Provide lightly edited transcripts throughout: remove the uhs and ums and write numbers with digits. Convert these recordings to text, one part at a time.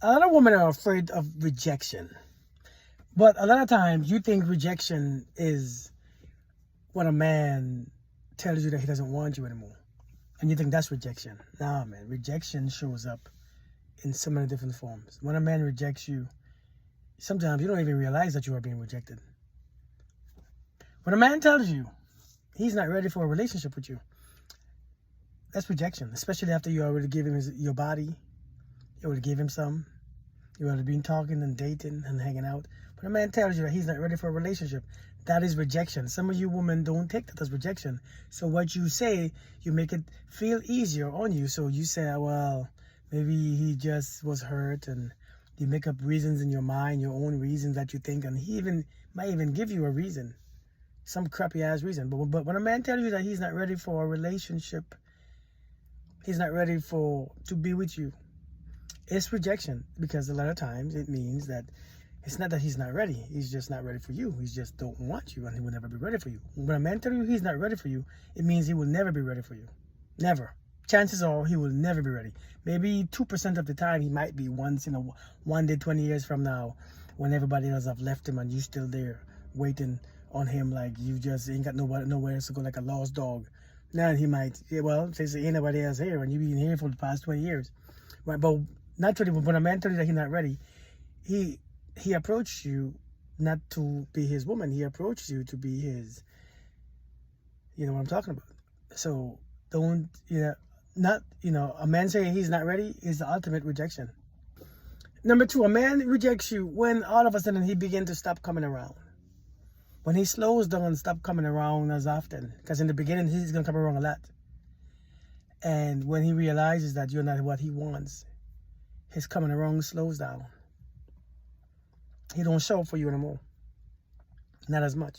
A lot of women are afraid of rejection. But a lot of times you think rejection is when a man tells you that he doesn't want you anymore. And you think that's rejection. Nah, man. Rejection shows up in so many different forms. When a man rejects you, sometimes you don't even realize that you are being rejected. When a man tells you he's not ready for a relationship with you, that's rejection. Especially after you already gave him your body. You already gave him some. You already been talking and dating and hanging out. But a man tells you that he's not ready for a relationship, that is rejection. Some of you women don't take that as rejection. So what you say, you make it feel easier on you. So you say, well, maybe he just was hurt, and you make up reasons in your mind, your own reasons that you think, and he might even give you a reason, some crappy ass reason. But when a man tells you that he's not ready for a relationship, he's not ready to be with you, it's rejection, because a lot of times it means that it's not that he's not ready. He's just not ready for you. He just don't want you, and he will never be ready for you. When a man tells you he's not ready for you, it means he will never be ready for you. Never. Chances are he will never be ready. Maybe 2% of the time he might be, once in a one day, 20 years from now, when everybody else have left him and you still there waiting on him, like you just ain't got nowhere else to go, like a lost dog. Now he might, well, say ain't nobody else here, and you've been here for the past 20 years. Right? But naturally, when a man tells you that he's not ready, he approached you not to be his woman. He approached you to be his. You know what I'm talking about. So don't, a man saying he's not ready is the ultimate rejection. Number two, a man rejects you when all of a sudden he begins to stop coming around. When he slows down and stop coming around as often. Because in the beginning, he's going to come around a lot. And when he realizes that you're not what he wants, his coming around slows down. He don't show up for you anymore. Not as much.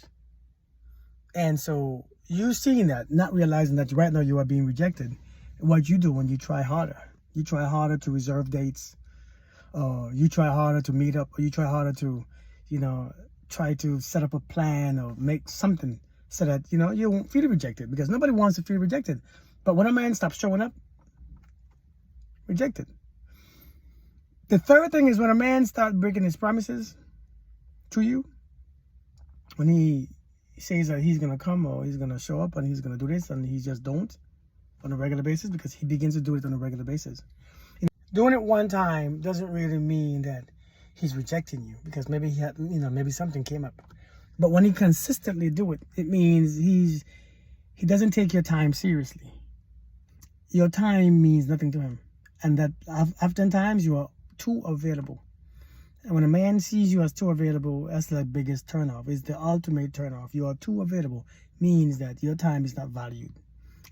And so you seeing that, not realizing that right now you are being rejected. What you do when you try harder. You try harder to reserve dates. You try harder to meet up. Or you try harder to, try to set up a plan or make something so that, you won't feel rejected. Because nobody wants to feel rejected. But when a man stops showing up, rejected. The third thing is when a man starts breaking his promises to you, when he says that he's going to come or he's going to show up and he's going to do this and he just don't on a regular basis, because he begins to do it on a regular basis. Doing it one time doesn't really mean that he's rejecting you, because maybe he had, maybe something came up. But when he consistently do it, it means he doesn't take your time seriously. Your time means nothing to him. And that oftentimes you are too available. And when a man sees you as too available, that's the biggest turnoff. It's the ultimate turnoff. You are too available means that your time is not valued.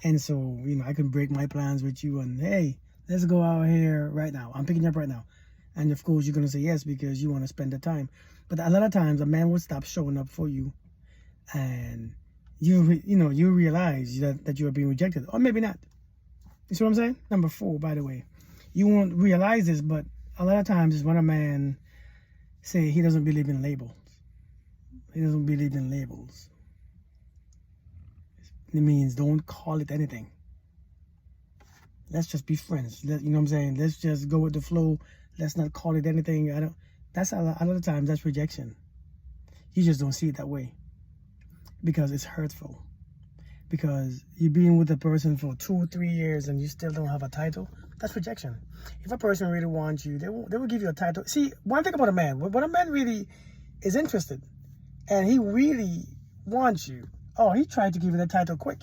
And so, I can break my plans with you and, hey, let's go out here right now. I'm picking you up right now. And of course, you're going to say yes because you want to spend the time. But a lot of times a man will stop showing up for you, and you realize that you are being rejected, or maybe not. You see what I'm saying? Number 4, by the way. You won't realize this, but a lot of times it's when a man say he doesn't believe in labels. He doesn't believe in labels. It means don't call it anything. Let's just be friends. You know what I'm saying? Let's just go with the flow. Let's not call it anything. That's a lot of times that's rejection. You just don't see it that way, because it's hurtful. Because you've been with a person for 2 or 3 years and you still don't have a title, that's rejection. If a person really wants you, they will give you a title. See, one thing about a man, when a man really is interested and he really wants you, he tried to give you the title quick.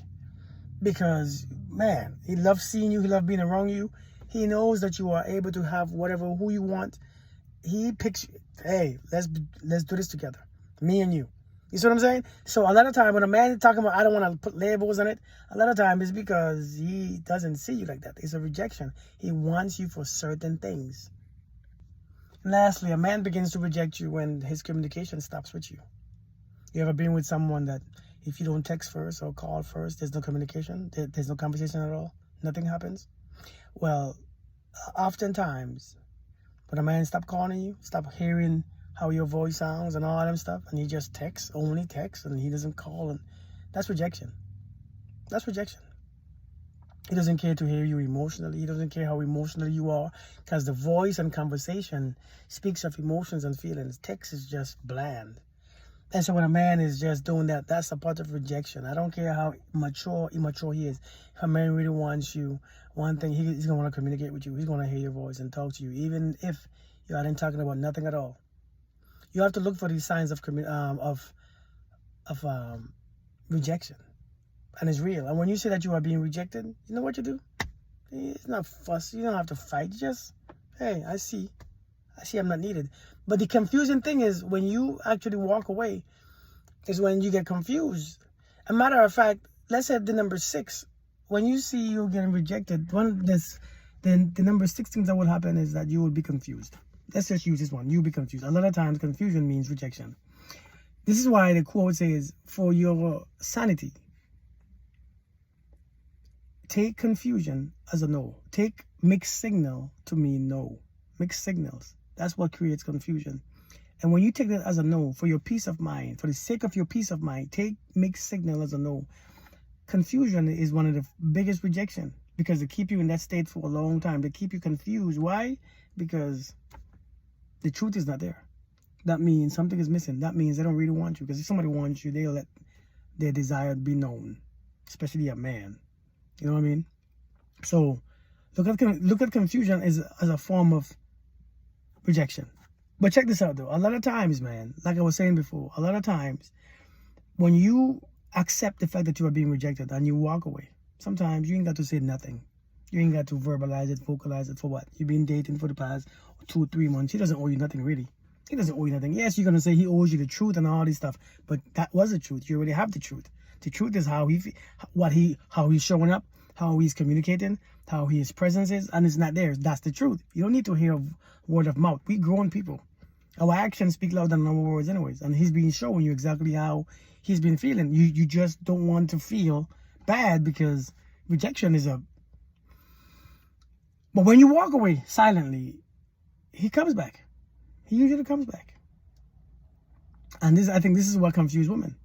Because, man, he loves seeing you, he loves being around you. He knows that you are able to have who you want. He picks you. Hey, let's do this together. Me and you. You see what I'm saying? So a lot of time when a man is talking about, I don't want to put labels on it, a lot of time it's because he doesn't see you like that. It's a rejection. He wants you for certain things. Lastly, a man begins to reject you when his communication stops with you. You ever been with someone that if you don't text first or call first, there's no communication, there's no conversation at all, nothing happens? Well, oftentimes, when a man stop calling you, stop hearing how your voice sounds and all that stuff, and he just only texts, and he doesn't call, and that's rejection. That's rejection. He doesn't care to hear you emotionally. He doesn't care how emotional you are, because the voice and conversation speaks of emotions and feelings. Text is just bland. And so when a man is just doing that, that's a part of rejection. I don't care how immature he is. If a man really wants you, one thing, he's going to want to communicate with you. He's going to hear your voice and talk to you, even if you aren't talking about nothing at all. You have to look for these signs of rejection. And it's real. And when you say that you are being rejected, you know what you do? It's not fuss. You don't have to fight. Just, hey, I see I'm not needed. But the confusing thing is when you actually walk away is when you get confused. A matter of fact, let's say the number 6, when you see you getting rejected, then the number 6 things that will happen is that you will be confused. Let's just use this one. You'll be confused. A lot of times confusion means rejection. This is why the quote says, for your sanity, take confusion as a no. Take mixed signal to mean no. Mixed signals. That's what creates confusion. And when you take that as a no, for your peace of mind, for the sake of your peace of mind, take mixed signal as a no. Confusion is one of the biggest rejection, because they keep you in that state for a long time. They keep you confused. Why? Because the truth is not there. That means something is missing. That means they don't really want you. Because if somebody wants you, they'll let their desire be known, especially a man. You know what I mean? So look at confusion as a form of rejection. But check this out though. A lot of times, man, like I was saying before, a lot of times when you accept the fact that you are being rejected and you walk away, sometimes you ain't got to say nothing. You ain't got to verbalize it, vocalize it. For what? You've been dating for the past 2 or 3 months. He doesn't owe you nothing really. He doesn't owe you nothing. Yes, you're going to say he owes you the truth and all this stuff, but that was the truth. You already have the truth. The truth is how he's showing up, how he's communicating, how his presence is, and it's not there. That's the truth. You don't need to hear word of mouth. We grown people. Our actions speak louder than our words anyways, and he's been showing you exactly how he's been feeling. You just don't want to feel bad, because rejection is but when you walk away silently, he comes back. He usually comes back. And I think this is what confused women.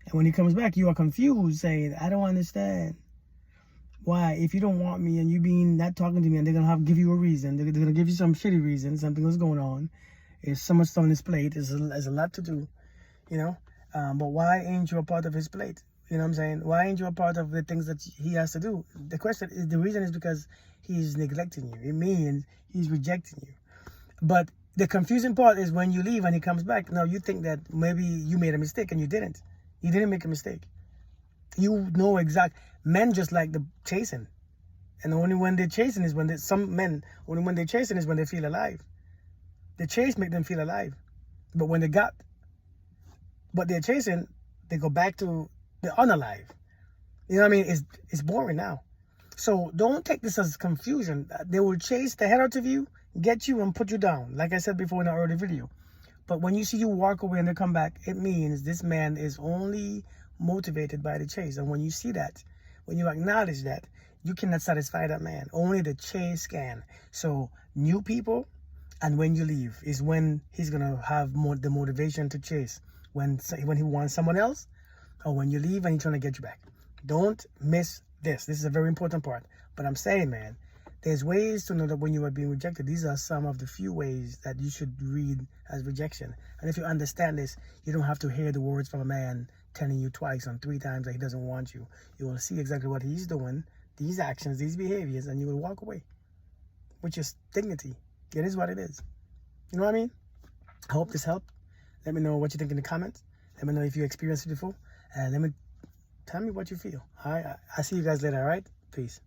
And when he comes back, you are confused, saying, I don't understand. Why? If you don't want me and you being not talking to me, and they're going to give you a reason. They're going to give you some shitty reason. Something was going on. There's so much stuff on his plate. There's a lot to do, you know. But why ain't you a part of his plate? You know what I'm saying? Why ain't you a part of the things that he has to do? The reason is because he's neglecting you. It means he's rejecting you. But the confusing part is when you leave and he comes back. Now you think that maybe you made a mistake, and you didn't. You didn't make a mistake. You know men just like the chasing. And only when they're chasing is when some men, only when they're chasing is when they feel alive. The chase make them feel alive. But when they're chasing, they go back to the unalive. You know what I mean? It's boring now. So don't take this as confusion. They will chase the head out of you, get you, and put you down, like I said before in an earlier video. But when you see you walk away and they come back, it means this man is only motivated by the chase. And when you see that, when you acknowledge that, you cannot satisfy that man. Only the chase can. So new people, and when you leave is when he's gonna have the motivation to chase. When he wants someone else, or when you leave and he's trying to get you back. Don't miss this. This is a very important part. But I'm saying, man, there's ways to know that when you are being rejected. These are some of the few ways that you should read as rejection. And if you understand this, you don't have to hear the words from a man telling you twice and 3 times that he doesn't want you. You will see exactly what he's doing, these actions, these behaviors, and you will walk away, which is dignity. It is what it is. You know what I mean? I hope this helped. Let me know what you think in the comments. Let me know if you experienced it before. And tell me what you feel. All right? I'll see you guys later, all right? Peace.